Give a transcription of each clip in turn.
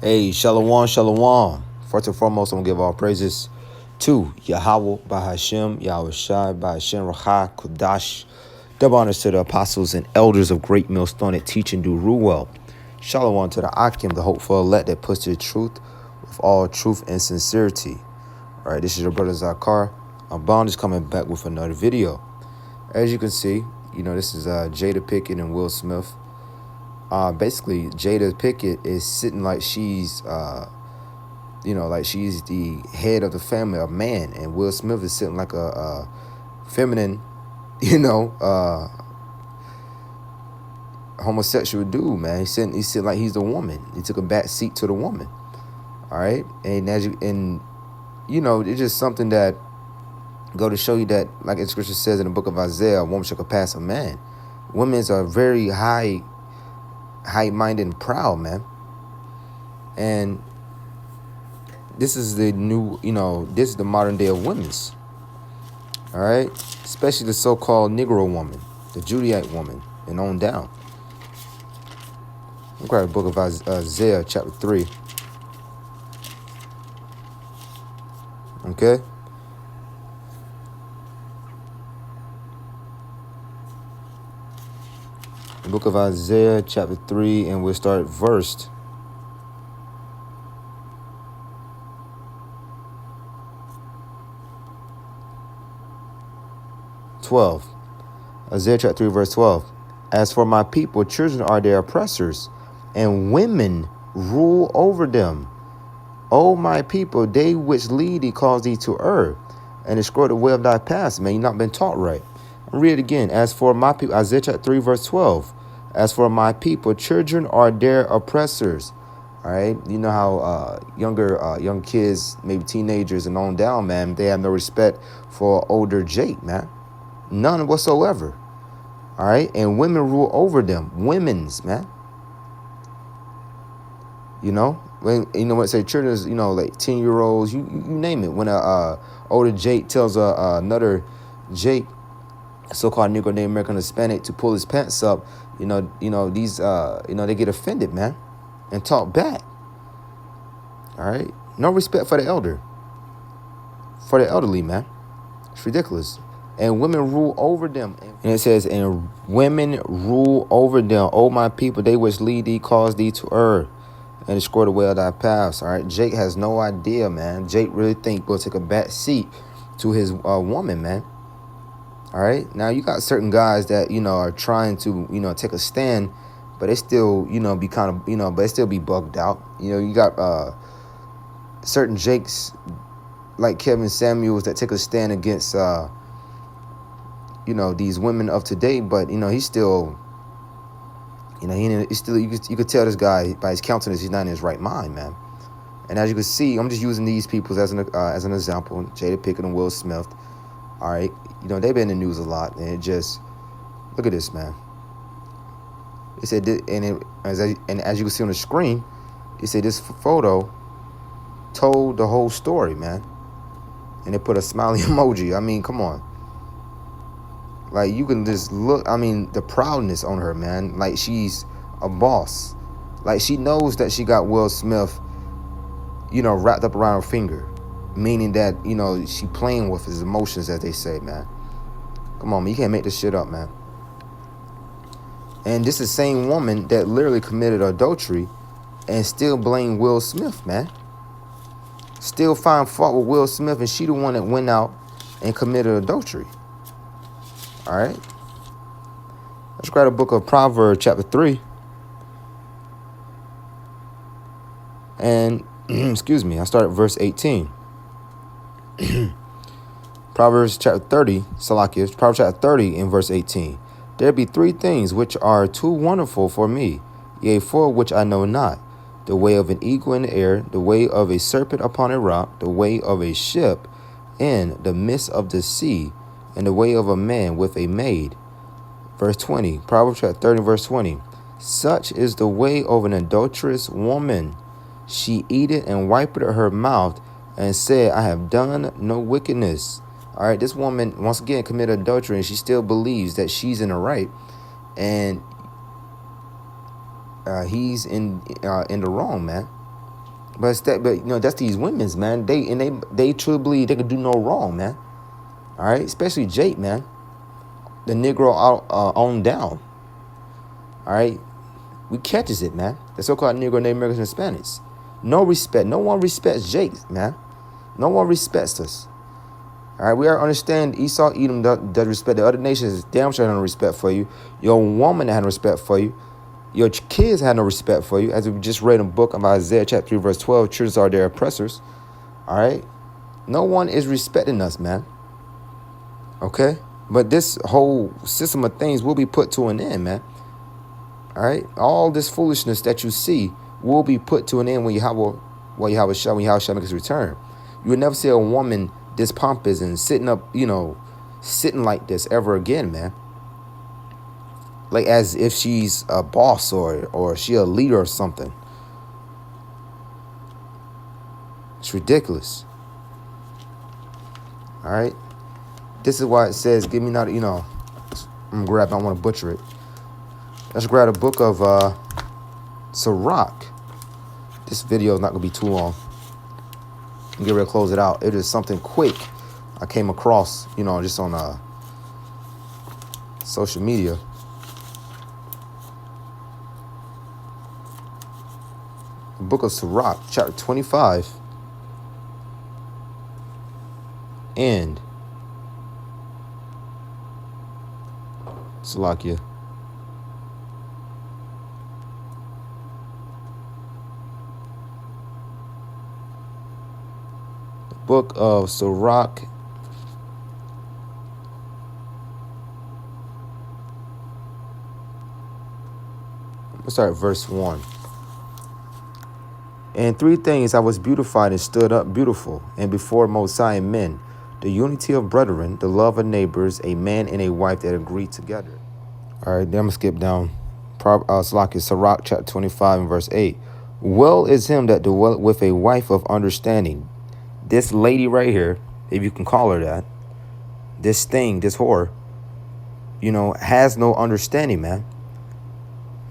Hey, Shalom, Shalom. First and foremost, I'm going to give all praises to Yahweh, Bahashem, Yahweh Shai, Bahashem, Raha, Kudash. Double honors to the apostles and elders of Great Millstone that teach and do rule well. Shalom to the Akim, the hopeful elect that puts to the truth with all truth and sincerity. All right, this is your brother Zakar. Bond is coming back with another video. As you can see, this is Jada Pinkett and Will Smith. Basically, Jada Pinkett is sitting like she's, like she's the head of the family, a man, and Will Smith is sitting like a feminine, homosexual dude, man. He's sitting like he's the woman. He took a back seat to the woman. All right, and it's just something that go to show you that, like the scripture says in the book of Isaiah, a woman shall surpass a man. Women are very high-minded and proud, man. And this is the new, this is the modern day of women's. All right? Especially the so-called Negro woman, the Judite woman, and on down. Look at the book of Isaiah, chapter 3. Okay? The book of Isaiah, chapter 3, and we'll start at verse 12. Isaiah chapter 3, verse 12. As for my people, children are their oppressors, and women rule over them. O my people, they which lead thee cause thee to err, and destroy the way of thy paths. Man, you've not been taught right. I'll read it again. As for my people, Isaiah chapter 3, verse 12. As for my people, children are their oppressors. All right, you know how young kids, maybe teenagers and on down, man, they have no respect for older Jake, man. None whatsoever. All right, and women rule over them. Women's, man. When when it say children is, like 10-year-olds, you name it. When a older Jake tells another Jake, so-called Negro, Native American, Hispanic, to pull his pants up, these they get offended, man, and talk back. All right, no respect for the elderly, man. It's ridiculous. And women rule over them. And it says, and women rule over them. O my people, they which lead thee cause thee to err, and destroy the way of thy paths. All right, Jake has no idea, man. Jake really think we'll take a back seat to his woman, man. All right, now you got certain guys that are trying to take a stand, but they still be kind of but they still be bugged out. You got certain Jakes like Kevin Samuels that take a stand against these women of today, but he's still he's still, you could tell this guy by his countenance he's not in his right mind, man. And as you can see, I'm just using these people as an example. Jada Pinkett and Will Smith. All right, they've been in the news a lot, and it just, look at this, man. It said, as you can see on the screen, it said this photo told the whole story, man. And they put a smiley emoji. I mean, come on. Like, you can just look, the proudness on her, man. Like, she's a boss. Like, she knows that she got Will Smith, wrapped up around her finger. Meaning that, she playing with his emotions, as they say, man. Come on, man. You can't make this shit up, man. And this is the same woman that literally committed adultery and still blame Will Smith, man. Still find fault with Will Smith, and she the one that went out and committed adultery. All right. Let's grab the book of Proverbs, chapter 3. And, excuse me, I start at verse 18. Proverbs chapter 30, Salakias, Proverbs chapter 30 in verse 18. There be three things which are too wonderful for me, yea, four which I know not. The way of an eagle in the air, the way of a serpent upon a rock, the way of a ship in the midst of the sea, and the way of a man with a maid. Verse 20, Proverbs chapter 30, verse 20. Such is the way of an adulterous woman. She eateth and wipeth her mouth, and said, I have done no wickedness. All right, this woman, once again, committed adultery, and she still believes that she's in the right, and he's in the wrong, man. But it's that, but that's these women's, man. They truly believe they can do no wrong, man. All right, especially Jake, man, the Negro out on down. All right, we catches it, man. The so-called Negro, Native Americans, and Hispanics. No respect. No one respects Jake, man. No one respects us. All right, we are understand Esau, Edom does respect the other nations. Damn sure had no respect for you. Your woman had no respect for you. Your kids had no respect for you. As we just read in the book of Isaiah chapter 3 verse 12, children are their oppressors. All right, no one is respecting us, man. Okay, but this whole system of things will be put to an end, man. All right, all this foolishness that you see will be put to an end when Yahweh shall make his return. You will never see a woman this pompous and sitting up, sitting like this ever again, man. Like as if she's a boss or she a leader or something. It's ridiculous. All right. This is why it says, give me not, I'm gonna grab, I don't want to butcher it. Let's grab a book of Sirach. This video is not gonna be too long. I'm get ready to close it out. It is something quick I came across, just on social media. The book of Sirach, chapter 25, and Salakia. Book of Sirach, let's start at verse 1. And 3 things I was beautified and stood up beautiful, and before Mosiah men, the unity of brethren, the love of neighbors, a man and a wife that agree together. All right, then I'm going to skip down. Sirach chapter 25 and verse 8. Well is him that dwelleth with a wife of understanding. This lady right here, if you can call her that, this thing, this whore, has no understanding, man.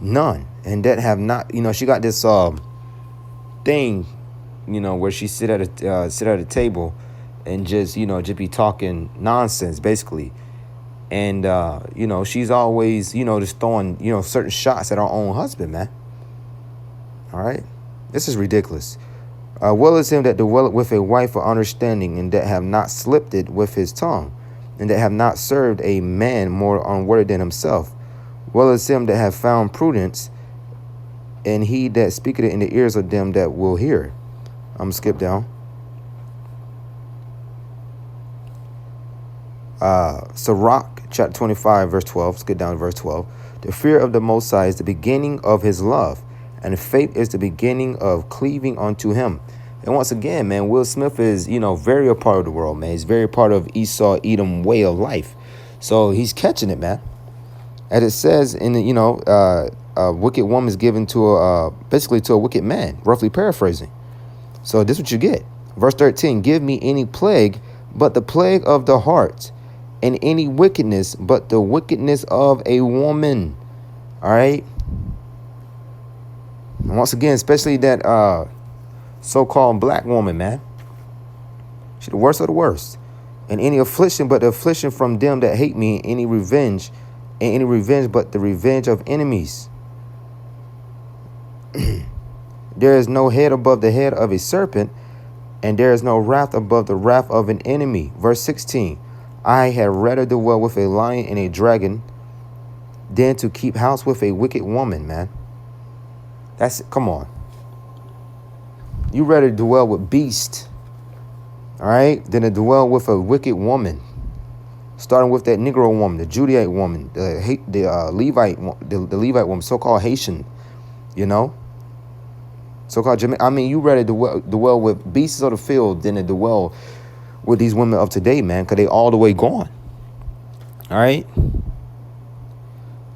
None. And that have not, she got this thing, where she sit at a table and just be talking nonsense, basically. And she's always, just throwing, certain shots at her own husband, man. All right. This is ridiculous. Well is him that dwelleth with a wife of understanding, and that have not slipped it with his tongue, and that have not served a man more unworthy than himself. Well is him that have found prudence, and he that speaketh it in the ears of them that will hear. I'm going to skip down. Sirach, chapter 25, verse 12. Let's get down to verse 12. The fear of the Most High is the beginning of his love, and faith is the beginning of cleaving unto him. And once again, man, Will Smith is, very a part of the world, man. He's very part of Esau, Edom way of life. So he's catching it, man. As it says in the, a wicked woman is given to basically to a wicked man, roughly paraphrasing. So this is what you get. Verse 13, give me any plague but the plague of the heart, and any wickedness but the wickedness of a woman. All right. And once again, especially that so-called black woman, man. She's the worst of the worst. And any affliction but the affliction from them that hate me, any revenge but the revenge of enemies. There is no head above the head of a serpent, and there is no wrath above the wrath of an enemy. Verse 16, I had rather dwell with a lion and a dragon than to keep house with a wicked woman, man. Come on. You rather dwell with beast, all right, than to dwell with a wicked woman. Starting with that Negro woman, the Judite woman, the Levite woman, so-called Haitian, so-called Jamaican. I mean, you rather dwell with beasts of the field than to dwell with these women of today, man, because they all the way gone. All right.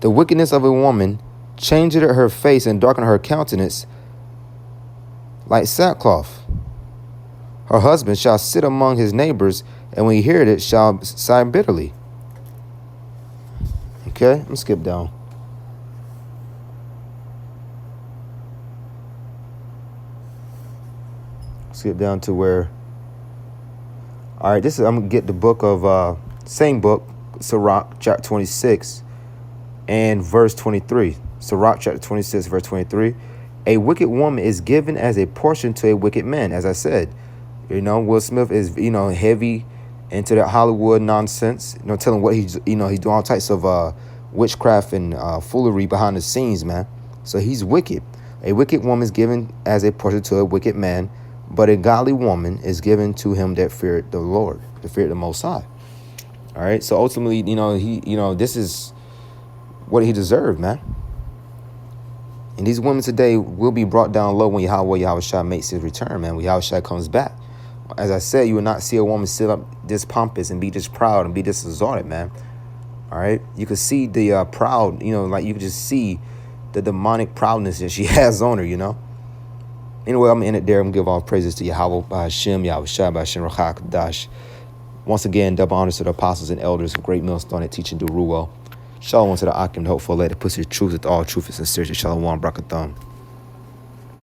The wickedness of a woman changeth her face and darkened her countenance like sackcloth. Her husband shall sit among his neighbors, and when he heareth it, shall sigh bitterly. Okay, I'm skip down. Skip down to where. All right, I'm gonna get the book of same book, Sirach, chapter 26, and verse 23. Sirach, chapter 26, verse 23. A wicked woman is given as a portion to a wicked man. As I said, Will Smith is heavy into that Hollywood nonsense. Telling what he's he's doing all types of witchcraft and foolery behind the scenes, man. So he's wicked. A wicked woman is given as a portion to a wicked man, but a godly woman is given to him that feared the Lord, that feared the Most High. All right. So ultimately, this is what he deserved, man. And these women today will be brought down low when Yahushua makes his return, man. When Yahushua comes back. As I said, you will not see a woman sit up this pompous and be this proud and be this exalted, man. All right. You could see the proud, like you could just see the demonic proudness that she has on her, Anyway, I'm going to end it there. I'm going to give all praises to Yahweh, Hashem, Yahushua, Hashem, Rachak, Dash. Once again, double honors to the apostles and elders of Great Millstone that teaching do rule well. Shalom to the Akim, the hopeful lady, pussy the truth with all truth and sincerity. Shalom, Brakatham.